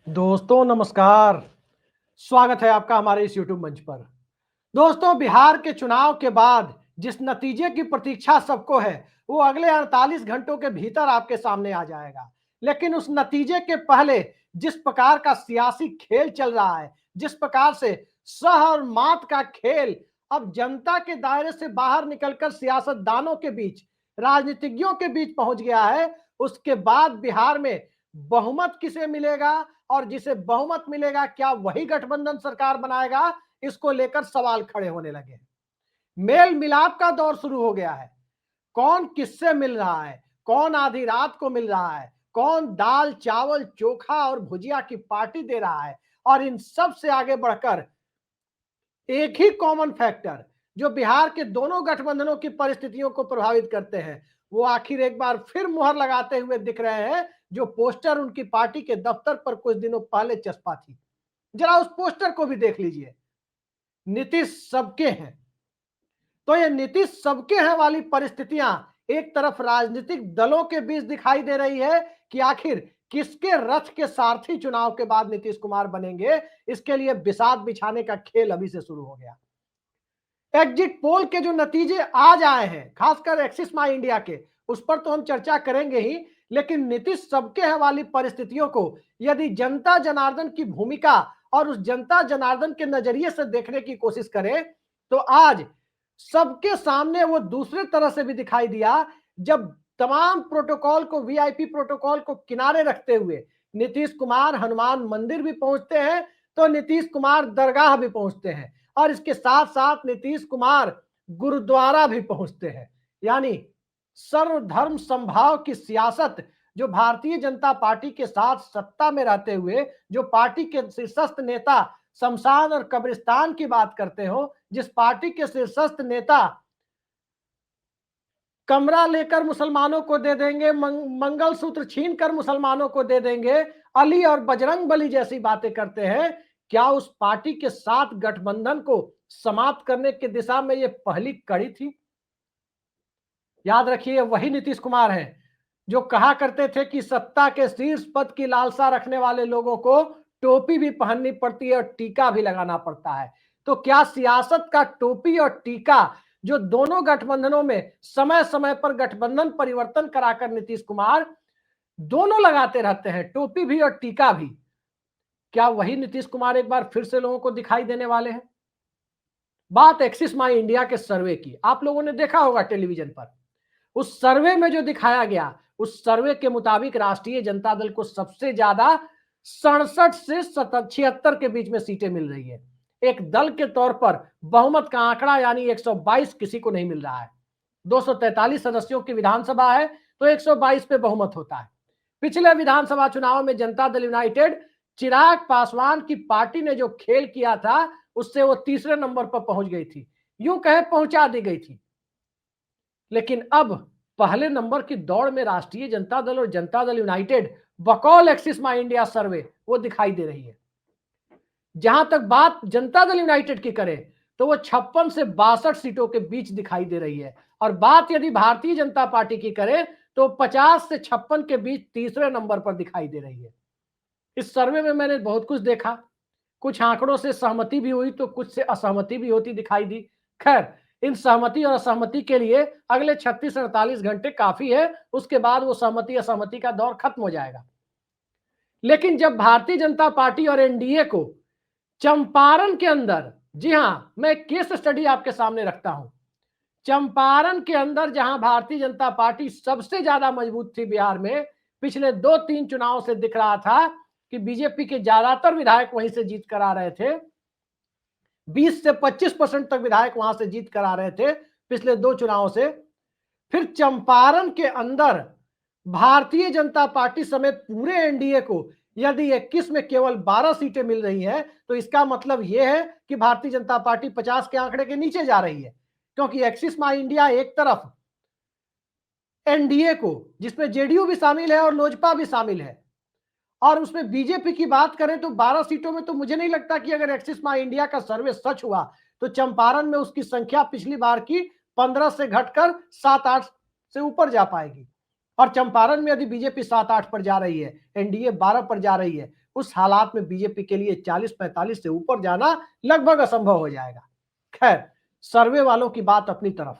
दोस्तों नमस्कार। स्वागत है आपका हमारे इस YouTube मंच पर। दोस्तों, बिहार के चुनाव के बाद जिस नतीजे की प्रतीक्षा सबको है, वो अगले 48 घंटों के भीतर आपके सामने आ जाएगा। लेकिन उस नतीजे के पहले जिस प्रकार का सियासी खेल चल रहा है, जिस प्रकार से सह और मात का खेल अब जनता के दायरे से बाहर निकलकर सियासतदानों के बीच, राजनीतिज्ञों के बीच पहुंच गया है, उसके बाद बिहार में बहुमत किसे मिलेगा और जिसे बहुमत मिलेगा क्या वही गठबंधन सरकार बनाएगा, इसको लेकर सवाल खड़े होने लगे हैं। मेल मिलाप का दौर शुरू हो गया है। कौन किससे मिल रहा है, कौन आधी रात को मिल रहा है, कौन दाल चावल चोखा और भुजिया की पार्टी दे रहा है, और इन सब से आगे बढ़कर एक ही कॉमन फैक्टर जो बिहार के दोनों गठबंधनों की परिस्थितियों को प्रभावित करते हैं, वो आखिर एक बार फिर मुहर लगाते हुए दिख रहे हैं, जो पोस्टर उनकी पार्टी के दफ्तर पर कुछ दिनों पहले चस्पा थी। जरा उस पोस्टर को भी देख लीजिए। नीतीश सबके हैं। तो ये नीतीश सबके हैं वाली परिस्थितियां एक तरफ राजनीतिक दलों के बीच दिखाई दे रही है कि आखिर किसके रथ के सारथी चुनाव के बाद नीतीश कुमार बनेंगे, इसके लिए बिसात बिछाने का खेल अभी से शुरू हो गया। एग्जिट पोल के जो नतीजे आज आए हैं, खासकर एक्सिस माई इंडिया के, उस पर तो हम चर्चा करेंगे ही, लेकिन नीतीश सबके हैं वाली परिस्थितियों को यदि जनता जनार्दन की भूमिका और उस जनता जनार्दन के नजरिए से देखने की कोशिश करें, तो आज सबके सामने वो दूसरे तरह से भी दिखाई दिया, जब तमाम प्रोटोकॉल को, वीआईपी प्रोटोकॉल को किनारे रखते हुए नीतीश कुमार हनुमान मंदिर भी पहुंचते हैं, तो नीतीश कुमार दरगाह भी पहुंचते हैं, और इसके साथ साथ नीतीश कुमार गुरुद्वारा भी पहुंचते हैं। यानी सर्वधर्म समभाव की सियासत जो भारतीय जनता पार्टी के साथ सत्ता में रहते हुए जो पार्टी के शीर्षस्थ नेता शमशान और कब्रिस्तान की बात करते हो, जिस पार्टी के शीर्षस्थ नेता कमरा लेकर मुसलमानों को दे देंगे, मंगलसूत्र छीन कर मुसलमानों को दे देंगे, अली और बजरंग बली जैसी बातें करते हैं, क्या उस पार्टी के साथ गठबंधन को समाप्त करने की दिशा में यह पहली कड़ी थी? याद रखिए, वही नीतीश कुमार हैं जो कहा करते थे कि सत्ता के शीर्ष पद की लालसा रखने वाले लोगों को टोपी भी पहननी पड़ती है और टीका भी लगाना पड़ता है। तो क्या सियासत का टोपी और टीका जो दोनों गठबंधनों में समय समय पर गठबंधन परिवर्तन कराकर नीतीश कुमार दोनों लगाते रहते हैं, टोपी भी और टीका भी, क्या वही नीतीश कुमार एक बार फिर से लोगों को दिखाई देने वाले हैं? बात एक्सिस माई इंडिया के सर्वे की, आप लोगों ने देखा होगा टेलीविजन पर। उस सर्वे में जो दिखाया गया, उस सर्वे के मुताबिक राष्ट्रीय जनता दल को सबसे ज्यादा 67 से 76 के बीच में सीटें मिल रही है। एक दल के तौर पर बहुमत का आंकड़ा यानी 122 किसी को नहीं मिल रहा है। 243 सदस्यों की विधानसभा है, तो 122 पे बहुमत होता है। पिछले विधानसभा चुनाव में जनता दल यूनाइटेड, चिराग पासवान की पार्टी ने जो खेल किया था, उससे वो तीसरे नंबर पर पहुंच गई थी, यूं कहे पहुंचा दी गई थी। लेकिन अब पहले नंबर की दौड़ में राष्ट्रीय जनता दल और जनता दल यूनाइटेड बकौल एक्सिस माई इंडिया सर्वे वो दिखाई दे रही है। जहां तक बात जनता दल यूनाइटेड की करें, तो वो 56 से 62 सीटों के बीच दिखाई दे रही है, और बात यदि भारतीय जनता पार्टी की करें तो 50 से 56 के बीच तीसरे नंबर पर दिखाई दे रही है। इस सर्वे में मैंने बहुत कुछ देखा, कुछ आंकड़ों से सहमति भी हुई तो कुछ से असहमति भी होती दिखाई दी। खैर, इन सहमति और असहमति के लिए अगले 36 से 48 घंटे काफी है, उसके बाद वो सहमति असहमति का दौर खत्म हो जाएगा। लेकिन जब भारतीय जनता पार्टी और एनडीए को चंपारण के अंदर, जी हां, मैं केस स्टडी आपके सामने रखता हूं, चंपारण के अंदर जहां भारतीय जनता पार्टी सबसे ज्यादा मजबूत थी बिहार में, पिछले 2-3 चुनाव से दिख रहा था कि बीजेपी के ज्यादातर विधायक वहीं से जीत कर आ रहे थे, 20 से 25% तक विधायक वहां से जीत कर आ रहे थे पिछले 2 चुनावों से। फिर चंपारण के अंदर भारतीय जनता पार्टी समेत पूरे एनडीए को यदि 21 में केवल 12 सीटें मिल रही हैं, तो इसका मतलब यह है कि भारतीय जनता पार्टी 50 के आंकड़े के नीचे जा रही है, क्योंकि एक्सिस माई इंडिया एक तरफ एनडीए को, जिसमें जेडीयू भी शामिल है और लोजपा भी शामिल है, और उसमें बीजेपी की बात करें तो 12 सीटों में तो मुझे नहीं लगता कि अगर एक्सिस माई इंडिया का सर्वे सच हुआ तो चंपारण में उसकी संख्या पिछली बार की 15 से घटकर 7-8 से ऊपर जा पाएगी। और चंपारण में यदि बीजेपी 7-8 पर जा रही है, एनडीए 12 पर जा रही है, उस हालात में बीजेपी के लिए 40-45 से ऊपर जाना लगभग असंभव हो जाएगा। खैर, सर्वे वालों की बात अपनी तरफ,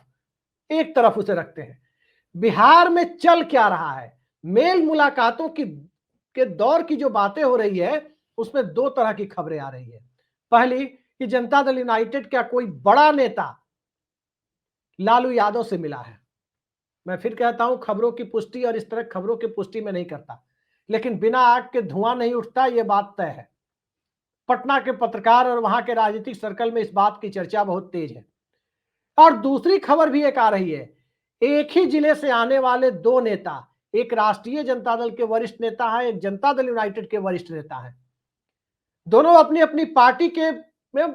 एक तरफ उसे रखते हैं। बिहार में चल क्या रहा है? मेल मुलाकातों की के दौर की जो बातें हो रही है, उसमें दो तरह की खबरें आ रही है। पहली कि जनता दल यूनाइटेड का कोई बड़ा नेता लालू यादव से मिला है। मैं फिर कहता हूं, खबरों की पुष्टि और इस तरह खबरों की पुष्टि में नहीं करता, लेकिन बिना आग के धुआं नहीं उठता, यह बात तय है। पटना के पत्रकार और वहां के राजनीतिक सर्कल में इस बात की चर्चा बहुत तेज है। और दूसरी खबर भी एक आ रही है, एक ही जिले से आने वाले दो नेता, एक राष्ट्रीय जनता दल के वरिष्ठ नेता है, एक जनता दल यूनाइटेड के वरिष्ठ नेता है। दोनों अपनी अपनी पार्टी के में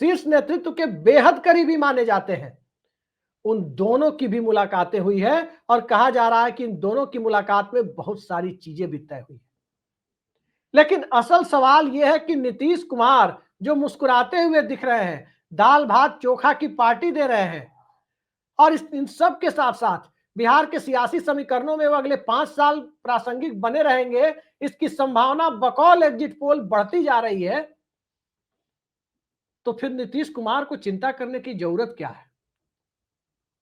शीर्ष नेतृत्व के बेहद करीबी माने जाते हैं। उन दोनों की भी मुलाकातें हुई है और कहा जा रहा है कि इन दोनों की मुलाकात में बहुत सारी चीजें भी तय हुई। लेकिन असल सवाल यह है कि नीतीश कुमार जो मुस्कुराते हुए दिख रहे हैं, दाल भात चोखा की पार्टी दे रहे हैं, और इन सब के साथ साथ बिहार के सियासी समीकरणों में वो अगले 5 साल प्रासंगिक बने रहेंगे, इसकी संभावना बकौल एग्जिट पोल बढ़ती जा रही है। तो फिर नीतीश कुमार को चिंता करने की जरूरत क्या है?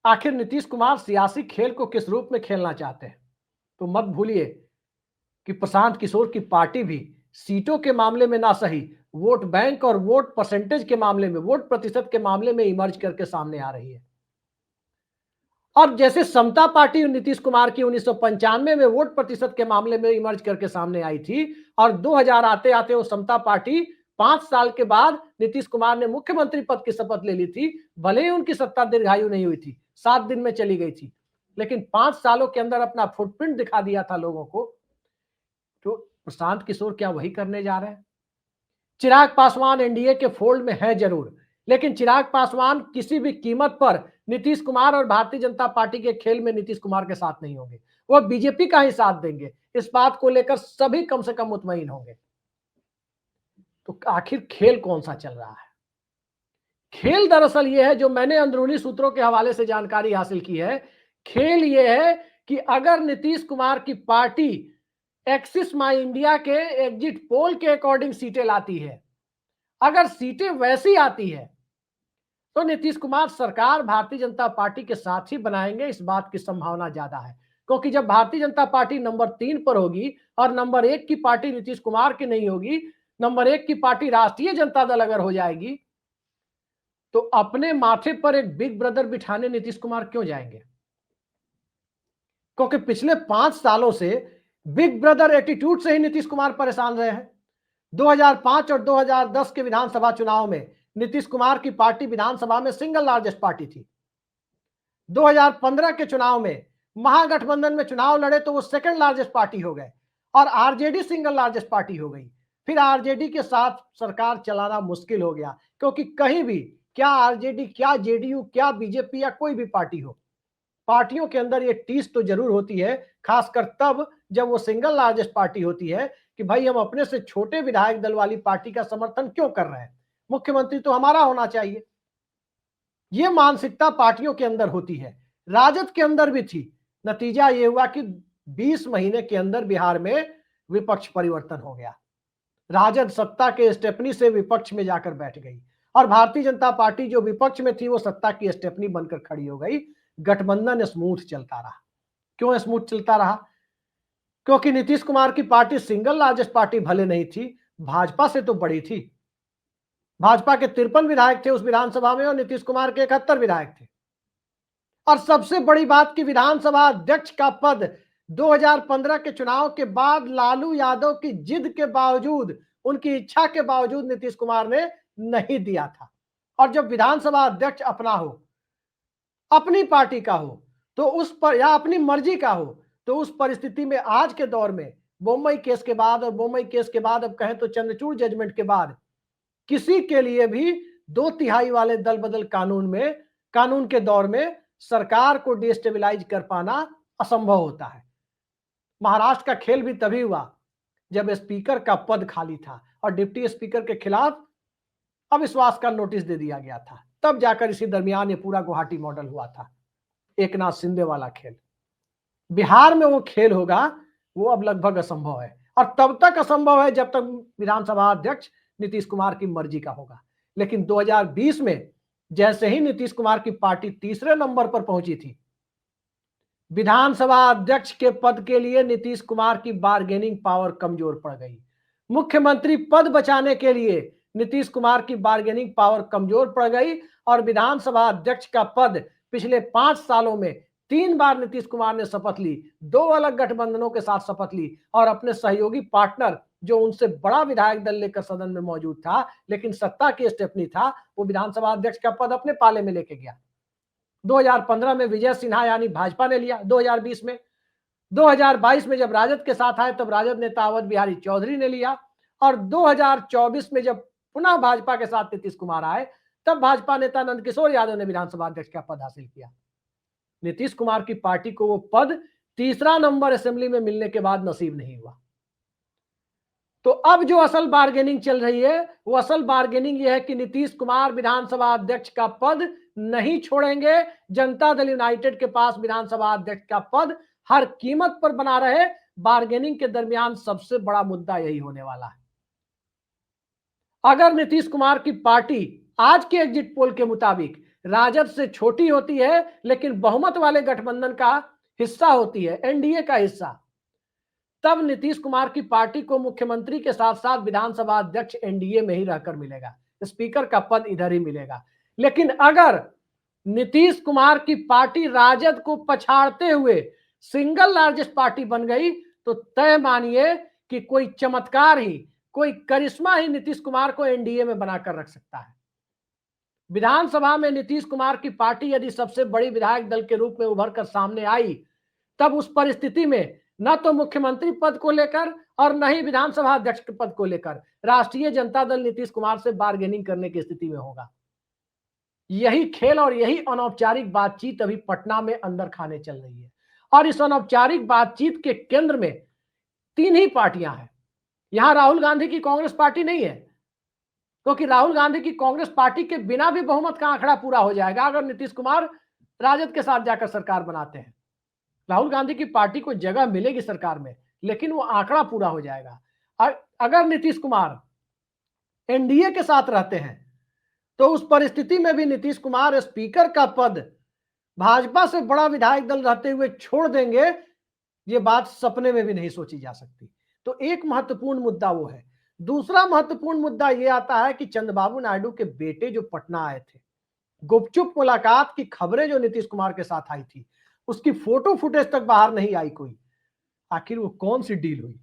आखिर नीतीश कुमार सियासी खेल को किस रूप में खेलना चाहते हैं? तो मत भूलिए कि प्रशांत किशोर की पार्टी भी सीटों के मामले में ना सही, वोट बैंक और वोट परसेंटेज के मामले में, वोट प्रतिशत के मामले में इमर्ज करके सामने आ रही है। और जैसे समता पार्टी नीतीश कुमार की 1995 में वोट प्रतिशत के मामले में इमर्ज करके सामने आई थी, और 2000 आते आते वो समता पार्टी 5 साल के बाद नीतीश कुमार ने मुख्यमंत्री पद की शपथ ले ली थी। भले ही उनकी सत्ता दीर्घायु नहीं हुई थी, 7 दिन में चली गई थी, लेकिन 5 सालों के अंदर अपना फुटप्रिंट दिखा दिया था लोगों को। तो प्रशांत किशोर क्या वही करने जा रहे हैं? चिराग पासवान एनडीए के फोल्ड में है जरूर, लेकिन चिराग पासवान किसी भी कीमत पर नीतीश कुमार और भारतीय जनता पार्टी के खेल में नीतीश कुमार के साथ नहीं होंगे, वो बीजेपी का ही साथ देंगे। इस बात को लेकर सभी कम से कम मुतमईन होंगे। तो आखिर खेल कौन सा चल रहा है? खेल दरअसल यह है, जो मैंने अंदरूनी सूत्रों के हवाले से जानकारी हासिल की है, खेल यह है कि अगर नीतीश कुमार की पार्टी एक्सिस माई इंडिया के एग्जिट पोल के अकॉर्डिंग सीटें लाती है, अगर सीटें वैसी आती है, तो नीतीश कुमार सरकार भारतीय जनता पार्टी के साथ ही बनाएंगे। इस बात की संभावना ज्यादा है, क्योंकि जब भारतीय जनता पार्टी नंबर 3 पर होगी और नंबर 1 की पार्टी नीतीश कुमार की नहीं होगी, नंबर 1 की पार्टी राष्ट्रीय जनता दल अगर हो जाएगी, तो अपने माथे पर एक बिग ब्रदर बिठाने नीतीश कुमार क्यों जाएंगे? क्योंकि पिछले 5 सालों से बिग ब्रदर एटीट्यूड से ही नीतीश कुमार परेशान रहे हैं। 2005 और 2010 के विधानसभा चुनाव में नीतीश कुमार की पार्टी विधानसभा में सिंगल लार्जेस्ट पार्टी थी। 2015 के चुनाव में महागठबंधन में चुनाव लड़े तो वो सेकंड लार्जेस्ट पार्टी हो गए, और आरजेडी सिंगल लार्जेस्ट पार्टी हो गई। फिर आरजेडी के साथ सरकार चलाना मुश्किल हो गया, क्योंकि कहीं भी क्या आरजेडी, क्या जेडीयू, क्या बीजेपी या कोई भी पार्टी हो, पार्टियों के अंदर ये टीस तो जरूर होती है, खासकर तब जब वो सिंगल लार्जेस्ट पार्टी होती है, कि भाई हम अपने से छोटे विधायक दल वाली पार्टी का समर्थन क्यों कर रहे हैं, मुख्यमंत्री तो हमारा होना चाहिए। ये मानसिकता पार्टियों के अंदर होती है, राजद के अंदर भी थी। नतीजा ये हुआ कि 20 महीने के अंदर बिहार में विपक्ष परिवर्तन हो गया। राजद सत्ता के स्टेपनी से विपक्ष में जाकर बैठ गई, और भारतीय जनता पार्टी जो विपक्ष में थी वो सत्ता की स्टेपनी बनकर खड़ी हो गई। गठबंधन स्मूथ चलता रहा। क्यों स्मूथ चलता रहा? क्योंकि नीतीश कुमार की पार्टी सिंगल लार्जेस्ट पार्टी भले नहीं थी, भाजपा से तो बड़ी थी। भाजपा के 53 विधायक थे उस विधानसभा में, और नीतीश कुमार के 71 विधायक थे। और सबसे बड़ी बात कि विधानसभा अध्यक्ष का पद 2015 के चुनाव के बाद लालू यादव की जिद के बावजूद, उनकी इच्छा के बावजूद नीतीश कुमार ने नहीं दिया था। और जब विधानसभा अध्यक्ष अपना हो, अपनी पार्टी का हो, तो उस पर, या अपनी मर्जी का हो, तो उस परिस्थिति में आज के दौर में बम्बई केस के बाद, और बम्बई केस के बाद अब कहें तो चंद्रचूड़ जजमेंट के बाद, किसी के लिए भी 2/3 वाले दल बदल कानून के दौर में सरकार को डिस्टेबलाइज कर पाना असंभव होता है। महाराष्ट्र का खेल भी तभी हुआ जब स्पीकर का पद खाली था और डिप्टी स्पीकर के खिलाफ अविश्वास का नोटिस दे दिया गया था। तब जाकर इसी दरमियान ये पूरा गुवाहाटी मॉडल हुआ था, एकनाथ शिंदे वाला खेल। बिहार में वो खेल होगा, वो अब लगभग असंभव है। और तब तक असंभव है जब तक विधानसभा अध्यक्ष नीतीश कुमार की मर्जी का होगा। लेकिन 2020 में जैसे ही नीतीश कुमार की पार्टी तीसरे नंबर पर पहुंची थी, विधानसभा अध्यक्ष के पद के लिए नीतीश कुमार की बार्गेनिंग पावर कमजोर पड़ गई। मुख्यमंत्री पद बचाने के लिए नीतीश कुमार की बार्गेनिंग पावर कमजोर पड़ गई और विधानसभा अध्यक्ष का पद पिछले 5 सालों में 3 बार नीतीश कुमार ने शपथ ली, 2 अलग गठबंधनों के साथ शपथ ली और अपने सहयोगी पार्टनर जो उनसे बड़ा विधायक दल लेकर सदन में मौजूद था लेकिन सत्ता की स्टेपनी था, वो विधानसभा अध्यक्ष का पद अपने पाले में लेके गया। 2015 में विजय सिन्हा यानी भाजपा ने लिया, 2020 में 2022 में जब राजद के साथ आए तब राजद नेता अवध बिहारी चौधरी ने लिया और 2024 में जब पुनः भाजपा के साथ नीतीश कुमार आए तब भाजपा नेता नंदकिशोर यादव ने विधानसभा अध्यक्ष का पद हासिल किया। नीतीश कुमार की पार्टी को वो पद तीसरा नंबर असेंबली में मिलने के बाद नसीब नहीं हुआ। तो अब जो असल बार्गेनिंग चल रही है वो असल बार्गेनिंग ये है कि नीतीश कुमार विधानसभा अध्यक्ष का पद नहीं छोड़ेंगे। जनता दल यूनाइटेड के पास विधानसभा अध्यक्ष का पद हर कीमत पर बना रहे। बार्गेनिंग के दरमियान सबसे बड़ा मुद्दा यही होने वाला है। अगर नीतीश कुमार की पार्टी आज के एग्जिट पोल के मुताबिक राजद से छोटी होती है लेकिन बहुमत वाले गठबंधन का हिस्सा होती है, एनडीए का हिस्सा, तब नीतीश कुमार की पार्टी को मुख्यमंत्री के साथ साथ विधानसभा अध्यक्ष एनडीए में ही रहकर मिलेगा, स्पीकर का पद इधर ही मिलेगा। लेकिन अगर नीतीश कुमार की पार्टी राजद को पछाड़ते हुए सिंगल लार्जेस्ट पार्टी बन गई तो तय मानिए कि कोई चमत्कार ही, कोई करिश्मा ही नीतीश कुमार को एनडीए में बनाकर रख सकता है। विधानसभा में नीतीश कुमार की पार्टी यदि सबसे बड़ी विधायक दल के रूप में उभर कर सामने आई तब उस परिस्थिति में न तो मुख्यमंत्री पद को लेकर और न ही विधानसभा अध्यक्ष के पद को लेकर राष्ट्रीय जनता दल नीतीश कुमार से बार्गेनिंग करने की स्थिति में होगा। यही खेल और यही अनौपचारिक बातचीत अभी पटना में अंदर खाने चल रही है और इस अनौपचारिक बातचीत के केंद्र में 3 ही पार्टियां हैं। यहां राहुल गांधी की कांग्रेस पार्टी नहीं है क्योंकि राहुल गांधी की कांग्रेस पार्टी के बिना भी बहुमत का आंकड़ा पूरा हो जाएगा अगर नीतीश कुमार राजद के साथ जाकर सरकार बनाते हैं। राहुल गांधी की पार्टी को जगह मिलेगी सरकार में लेकिन वो आंकड़ा पूरा हो जाएगा। अगर नीतीश कुमार एनडीए के साथ रहते हैं तो उस परिस्थिति में भी नीतीश कुमार स्पीकर का पद भाजपा से बड़ा विधायक दल रहते हुए छोड़ देंगे, ये बात सपने में भी नहीं सोची जा सकती। तो एक महत्वपूर्ण मुद्दा वो है। दूसरा महत्वपूर्ण मुद्दा यह आता है कि चंद्रबाबू नायडू के बेटे जो पटना आए थे, गुपचुप मुलाकात की खबरें जो नीतीश कुमार के साथ आई थी, उसकी फोटो फुटेज तक बाहर नहीं आई कोई। आखिर वो कौन सी डील हुई,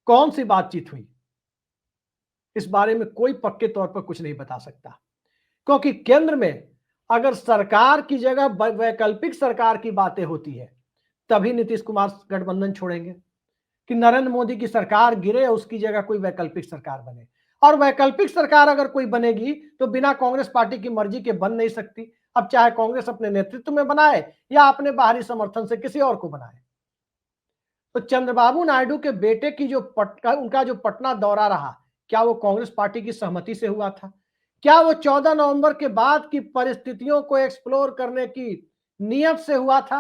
कौन सी बातचीत हुई, इस बारे में कोई पक्के तौर पर कुछ नहीं बता सकता क्योंकि केंद्र में अगर सरकार की जगह वैकल्पिक सरकार की बातें होती है तभी नीतीश कुमार गठबंधन छोड़ेंगे कि नरेंद्र मोदी की सरकार गिरे और उसकी जगह कोई वैकल्पिक सरकार बने। और वैकल्पिक सरकार अगर कोई बनेगी तो बिना कांग्रेस पार्टी की मर्जी के बन नहीं सकती। अब चाहे कांग्रेस अपने नेतृत्व में बनाए या अपने बाहरी समर्थन से किसी और को बनाए। तो चंद्रबाबू नायडू के बेटे की उनका जो पटना दौरा रहा, क्या वो कांग्रेस पार्टी की सहमति से हुआ था? क्या वो 14 नवंबर के बाद की परिस्थितियों को एक्सप्लोर करने की नियत से हुआ था?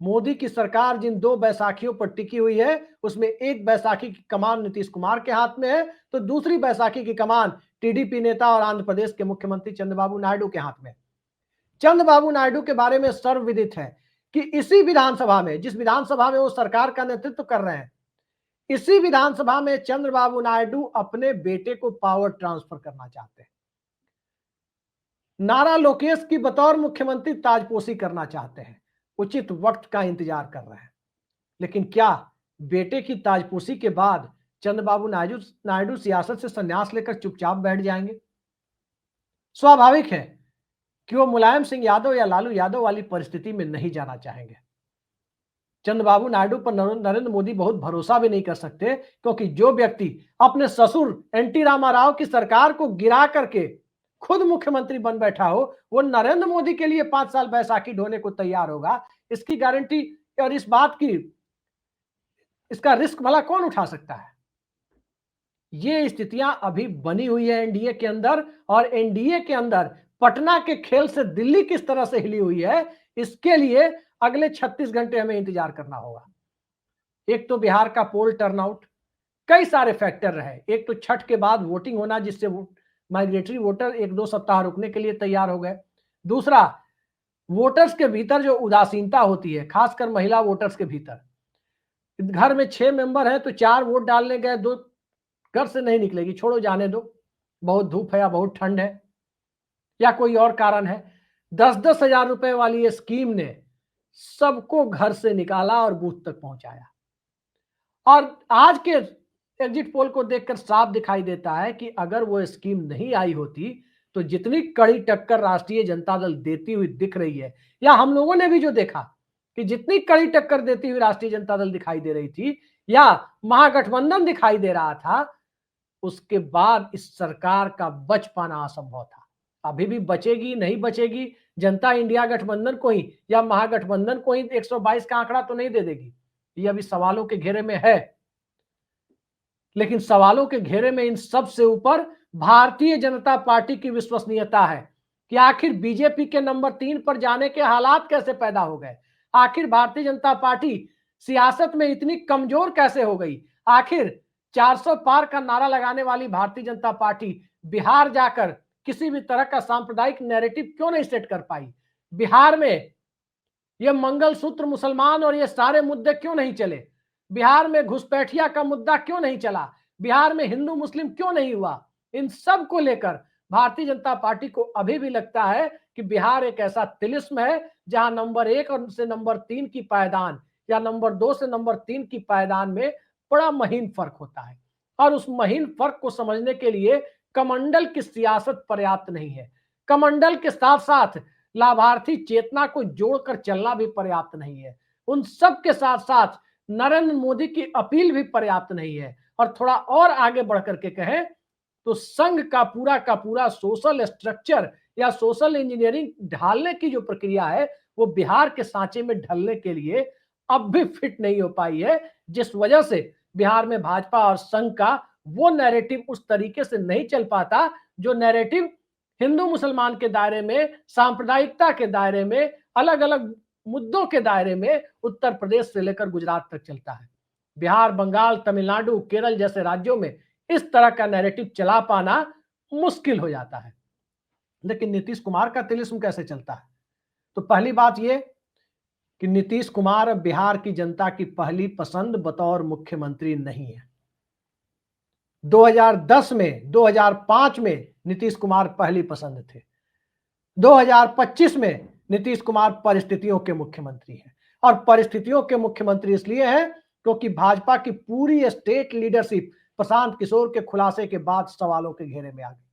मोदी की सरकार जिन 2 बैसाखियों पर टिकी हुई है उसमें एक बैसाखी की कमान नीतीश कुमार के हाथ में है तो दूसरी बैसाखी की कमान टीडीपी नेता और आंध्र प्रदेश के मुख्यमंत्री चंद्रबाबू नायडू के हाथ में। चंद्रबाबू नायडू के बारे में सर्वविदित है कि इसी विधानसभा में, जिस विधानसभा में वो सरकार का नेतृत्व कर रहे हैं, इसी विधानसभा में चंद्रबाबू नायडू अपने बेटे को पावर ट्रांसफर करना चाहते हैं। नारा लोकेश की बतौर मुख्यमंत्री ताजपोशी करना चाहते हैं, उचित वक्त का इंतजार कर रहे हैं। लेकिन क्या बेटे की ताजपोशी के बाद चंद्रबाबू नायडू सियासत से संन्यास लेकर चुपचाप बैठ जाएंगे? स्वाभाविक है कि वो मुलायम सिंह यादव या लालू यादव वाली परिस्थिति में नहीं जाना चाहेंगे। चंद्रबाबू नायडू पर नरेंद्र मोदी बहुत भरोसा भी नहीं कर सकते क्योंकि जो व्यक्ति अपने ससुर एनटी रामाराव की सरकार को गिरा करके खुद मुख्यमंत्री बन बैठा हो, वो नरेंद्र मोदी के लिए 5 साल बैसाखी ढोने को तैयार होगा, इसकी गारंटी और इस बात की, इसका रिस्क भला कौन उठा सकता है? ये स्थितियां अभी बनी हुई है एनडीए के अंदर और एनडीए के अंदर पटना के खेल से दिल्ली किस तरह से हिली हुई है, इसके लिए अगले 36 घंटे हमें इंतजार करना होगा। एक तो बिहार का पोल टर्नआउट, कई सारे फैक्टर रहे। एक तो छठ के बाद वोटिंग होना, जिससे माइग्रेटरी वोटर 1-2 सप्ताह रुकने के लिए तैयार हो गए। दूसरा, वोटर्स के भीतर जो उदासीनता होती है, खासकर महिला वोटर्स के भीतर। घर में 6 मेंबर हैं तो 4 वोट डालने गए, 2 घर से नहीं निकलेगी, छोड़ो जाने दो, बहुत धूप है या बहुत ठंड है या कोई और कारण है। 10-10 हजार रुपए वाली ये स्कीम ने सबको घर से निकाला और बूथ तक पहुंचाया। और आज के एग्जिट पोल को देखकर साफ दिखाई देता है कि अगर वो स्कीम नहीं आई होती तो जितनी कड़ी टक्कर राष्ट्रीय जनता दल देती हुई दिख रही है, या हम लोगों ने भी जो देखा कि जितनी कड़ी टक्कर देती हुई राष्ट्रीय जनता दल दिखाई दे रही थी या महागठबंधन दिखाई दे रहा था, उसके बाद इस सरकार का बच पाना असंभव था। अभी भी बचेगी नहीं बचेगी, जनता इंडिया गठबंधन को ही या महागठबंधन को ही 122 का आंकड़ा तो नहीं दे देगी, ये अभी सवालों के घेरे में है। लेकिन सवालों के घेरे में इन सब से ऊपर भारतीय जनता पार्टी की विश्वसनीयता है कि आखिर बीजेपी के नंबर 3 पर जाने के हालात कैसे पैदा हो गए। आखिर भारतीय जनता पार्टी सियासत में इतनी कमजोर कैसे हो गई। आखिर 400 पार का नारा लगाने वाली भारतीय जनता पार्टी बिहार जाकर किसी भी तरह का सांप्रदायिक नैरेटिव क्यों नहीं सेट कर पाई। बिहार में ये मंगलसूत्र मुसलमान और ये सारे मुद्दे क्यों नहीं चले। बिहार में घुसपैठिया का मुद्दा क्यों नहीं चला। बिहार में हिंदू मुस्लिम क्यों नहीं हुआ। इन सब को लेकर भारतीय जनता पार्टी को अभी भी लगता है कि बिहार एक ऐसा तिलिस्म है जहां नंबर 1 और से नंबर 3 की पायदान या नंबर 2 से नंबर 3 की पायदान में बड़ा महीन फर्क होता है। और उस महीन फर्क को समझने के लिए कमंडल की सियासत पर्याप्त नहीं है। कमंडल के साथ साथ लाभार्थी चेतना को जोड़कर चलना भी पर्याप्त नहीं है। उन सब के साथ साथ नरेंद्र मोदी की अपील भी पर्याप्त नहीं है। और थोड़ा और आगे बढ़ करके कहें तो संघ का पूरा सोशल स्ट्रक्चर या सोशल इंजीनियरिंग ढालने की जो प्रक्रिया है वो बिहार के सांचे में ढलने के लिए अब भी फिट नहीं हो पाई है, जिस वजह से बिहार में भाजपा और संघ का वो नैरेटिव उस तरीके से नहीं चल पाता जो नैरेटिव हिंदू मुसलमान के दायरे में, सांप्रदायिकता के दायरे में, अलग अलग मुद्दों के दायरे में उत्तर प्रदेश से लेकर गुजरात तक चलता है। बिहार, बंगाल, तमिलनाडु, केरल जैसे राज्यों में इस तरह का नैरेटिव चला पाना मुश्किल हो जाता है। लेकिन नीतीश कुमार का तिलिस्म कैसे चलता है। तो पहली बात यह कि नीतीश कुमार अब बिहार की जनता की पहली पसंद बतौर मुख्यमंत्री नहीं है। 2010 में, 2005 में नीतीश कुमार पहली पसंद थे। 2025 में नीतीश कुमार परिस्थितियों के मुख्यमंत्री हैं। और परिस्थितियों के मुख्यमंत्री इसलिए हैं क्योंकि भाजपा की पूरी स्टेट लीडरशिप प्रशांत किशोर के खुलासे के बाद सवालों के घेरे में आ गई।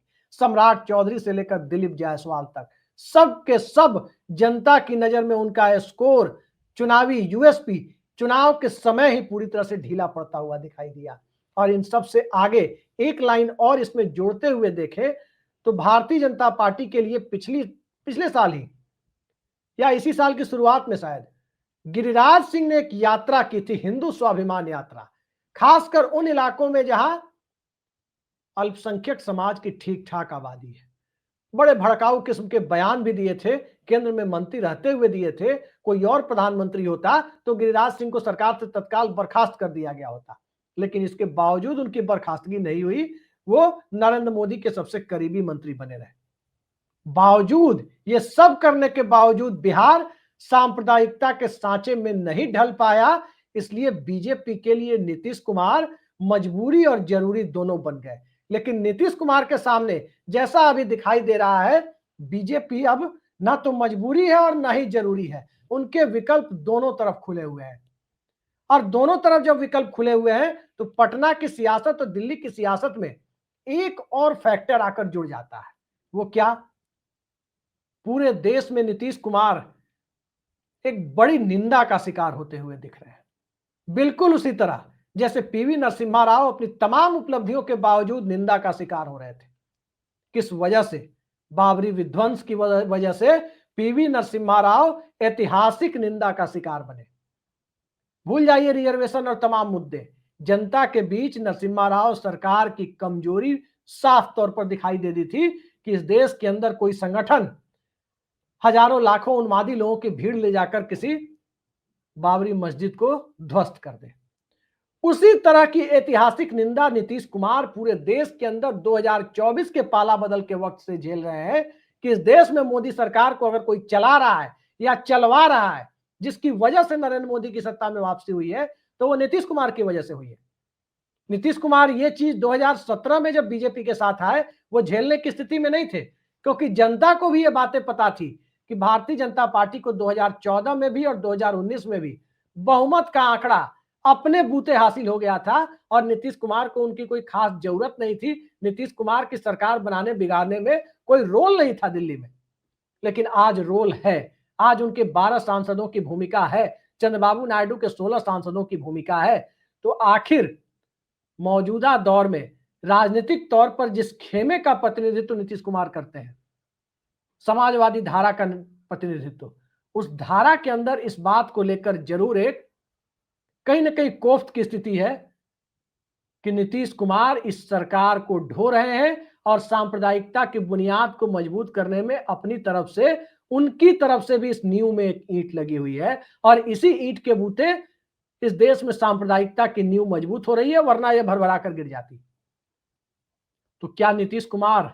सम्राट चौधरी से लेकर दिलीप जायसवाल तक सब के सब जनता की नजर में उनका स्कोर, चुनावी यूएसपी चुनाव के समय ही पूरी तरह से ढीला पड़ता हुआ दिखाई दिया। और इन सब से आगे एक लाइन और इसमें जोड़ते हुए देखें तो भारतीय जनता पार्टी के लिए पिछले साल ही या इसी साल की शुरुआत में शायद गिरिराज सिंह ने एक यात्रा की थी, हिंदू स्वाभिमान यात्रा, खासकर उन इलाकों में जहां अल्पसंख्यक समाज की ठीक ठाक आबादी है। बड़े भड़काऊ किस्म के बयान भी दिए थे, केंद्र में मंत्री रहते हुए दिए थे। कोई और प्रधानमंत्री होता तो गिरिराज सिंह को सरकार से तत्काल बर्खास्त कर दिया गया होता, लेकिन इसके बावजूद उनकी बर्खास्तगी नहीं हुई। वो नरेंद्र मोदी के सबसे करीबी मंत्री बने रहे। बावजूद ये सब करने के बावजूद बिहार सांप्रदायिकता के सांचे में नहीं ढल पाया, इसलिए बीजेपी के लिए नीतीश कुमार मजबूरी और जरूरी दोनों बन गए। लेकिन नीतीश कुमार के सामने जैसा अभी दिखाई दे रहा है, बीजेपी अब ना तो मजबूरी है और ना ही जरूरी है। उनके विकल्प दोनों तरफ खुले हुए हैं। और दोनों तरफ जब विकल्प खुले हुए हैं तो पटना की सियासत और दिल्ली की सियासत में एक और फैक्टर आकर जुड़ जाता है। वो क्या? पूरे देश में नीतीश कुमार एक बड़ी निंदा का शिकार होते हुए दिख रहे हैं, बिल्कुल उसी तरह जैसे पीवी नरसिम्हा राव अपनी तमाम उपलब्धियों के बावजूद निंदा का शिकार हो रहे थे। किस वजह से? बाबरी विध्वंस की वजह से पीवी नरसिम्हा राव ऐतिहासिक निंदा का शिकार बने। भूल जाइए रिजर्वेशन और तमाम मुद्दे, जनता के बीच नरसिम्हा राव सरकार की कमजोरी साफ तौर पर दिखाई दे दी थी कि इस देश के अंदर कोई संगठन हजारों लाखों उन्मादी लोगों की भीड़ ले जाकर किसी बाबरी मस्जिद को ध्वस्त कर दे। उसी तरह की ऐतिहासिक निंदा नीतीश कुमार पूरे देश के अंदर 2024 के पाला बदल के वक्त से झेल रहे हैं कि इस देश में मोदी सरकार को अगर कोई चला रहा है या चलवा रहा है, जिसकी वजह से नरेंद्र मोदी की सत्ता में वापसी हुई है, तो वो नीतीश कुमार की वजह से हुई है। नीतीश कुमार ये चीज 2017 में जब बीजेपी के साथ आए, वो झेलने की स्थिति में नहीं थे, क्योंकि जनता को भी ये बातें पता थी कि भारतीय जनता पार्टी को 2014 में भी और 2019 में भी बहुमत का आंकड़ा अपने बूते हासिल हो गया था और नीतीश कुमार को उनकी कोई खास जरूरत नहीं थी। नीतीश कुमार की सरकार बनाने बिगाड़ने में कोई रोल नहीं था दिल्ली में, लेकिन आज रोल है। आज उनके 12 सांसदों की भूमिका है, चंद्रबाबू नायडू के 16 सांसदों की भूमिका है। तो आखिर मौजूदा दौर में राजनीतिक तौर पर जिस खेमे का प्रतिनिधित्व नीतीश कुमार करते हैं, समाजवादी धारा का प्रतिनिधित्व, उस धारा के अंदर इस बात को लेकर जरूर एक कहीं ना कहीं कोफ्त की स्थिति है कि नीतीश कुमार इस सरकार को ढो रहे हैं और सांप्रदायिकता की बुनियाद को मजबूत करने में अपनी तरफ से, उनकी तरफ से भी इस नींव में एक ईंट लगी हुई है और इसी ईंट के बूते इस देश में सांप्रदायिकता की नींव मजबूत हो रही है, वरना यह भरभरा कर गिर जाती। तो क्या नीतीश कुमार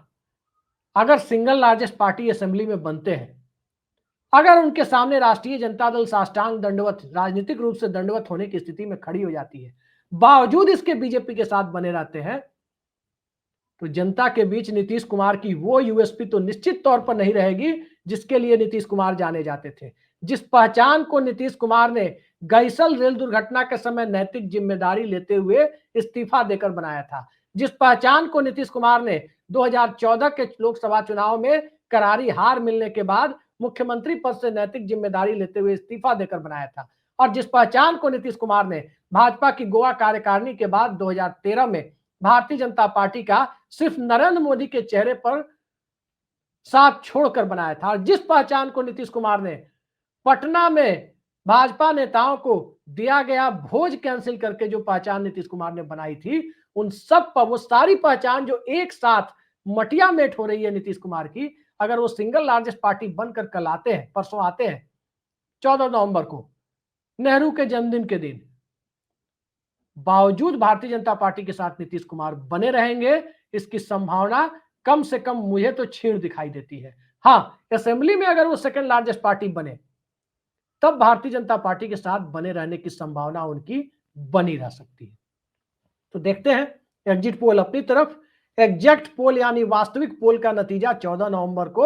अगर सिंगल लार्जेस्ट पार्टी असेंबली में बनते हैं, अगर उनके सामने राष्ट्रीय जनता दल साष्टांग दंडवत, राजनीतिक रूप से दंडवत होने की स्थिति में खड़ी हो जाती है, बावजूद इसके बीजेपी के साथ बने रहते हैं, तो जनता के बीच नीतीश कुमार की वो यूएसपी तो निश्चित तौर पर नहीं रहेगी जिसके लिए नीतीश कुमार जाने जाते थे। जिस पहचान को नीतीश कुमार ने गैसल रेल दुर्घटना के समय नैतिक जिम्मेदारी लेते हुए इस्तीफा देकर बनाया था, जिस पहचान को नीतीश कुमार ने 2014 के लोकसभा चुनाव में करारी हार मिलने के बाद मुख्यमंत्री पद से नैतिक जिम्मेदारी लेते हुए इस्तीफा देकर बनाया था, और जिस पहचान को नीतीश कुमार ने भाजपा की गोवा कार्यकारिणी के बाद 2013 में भारतीय जनता पार्टी का सिर्फ नरेंद्र मोदी के चेहरे पर साथ छोड़कर बनाया था, और जिस पहचान को नीतीश कुमार ने पटना में भाजपा नेताओं को दिया गया भोज कैंसिल करके जो पहचान नीतीश कुमार ने बनाई थी, उन सब पर वो सारी पहचान जो एक साथ मटिया मेट हो रही है नीतीश कुमार की, अगर वो सिंगल लार्जेस्ट पार्टी बनकर कल आते हैं, परसों आते हैं 14 नवंबर को, नेहरू के जन्मदिन के दिन, बावजूद भारतीय जनता पार्टी के साथ नीतीश कुमार बने रहेंगे, इसकी संभावना कम से कम मुझे तो क्षीण दिखाई देती है। हाँ, असेंबली में अगर वो सेकंड लार्जेस्ट पार्टी बने, तब भारतीय जनता पार्टी के साथ बने रहने की संभावना उनकी बनी रह सकती है। तो देखते हैं एग्जिट पोल अपनी तरफ, एग्जैक्ट पोल यानी वास्तविक पोल का नतीजा 14 नवंबर को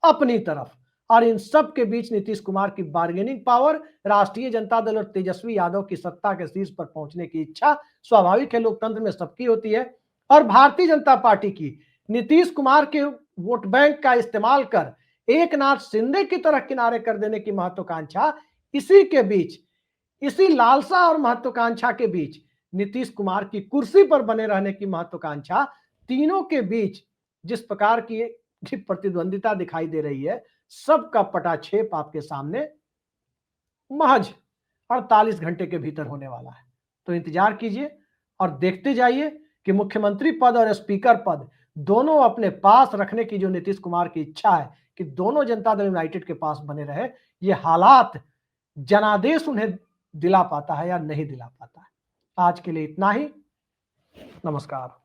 अपनी तरफ, और इन सब के बीच नीतीश कुमार की बार्गेनिंग पावर, राष्ट्रीय जनता दल और तेजस्वी यादव की सत्ता के शीर्ष पर पहुंचने की इच्छा, स्वाभाविक है, लोकतंत्र में सबकी होती है, और भारतीय जनता पार्टी की नीतीश कुमार के वोट बैंक का इस्तेमाल कर एक नाथ शिंदे की तरह किनारे कर देने की महत्वाकांक्षा, इसी के बीच, इसी लालसा और महत्वाकांक्षा के बीच नीतीश कुमार की कुर्सी पर बने रहने की महत्वाकांक्षा, तीनों के बीच जिस प्रकार की प्रतिद्वंदिता दिखाई दे रही है, सबका पटाक्षेप आपके सामने महज 48 घंटे के भीतर होने वाला है। तो इंतजार कीजिए और देखते जाइए कि मुख्यमंत्री पद और स्पीकर पद दोनों अपने पास रखने की जो नीतीश कुमार की इच्छा है कि दोनों जनता दल यूनाइटेड के पास बने रहे, ये हालात जनादेश उन्हें दिला पाता है या नहीं दिला पाता है। आज के लिए इतना ही, नमस्कार।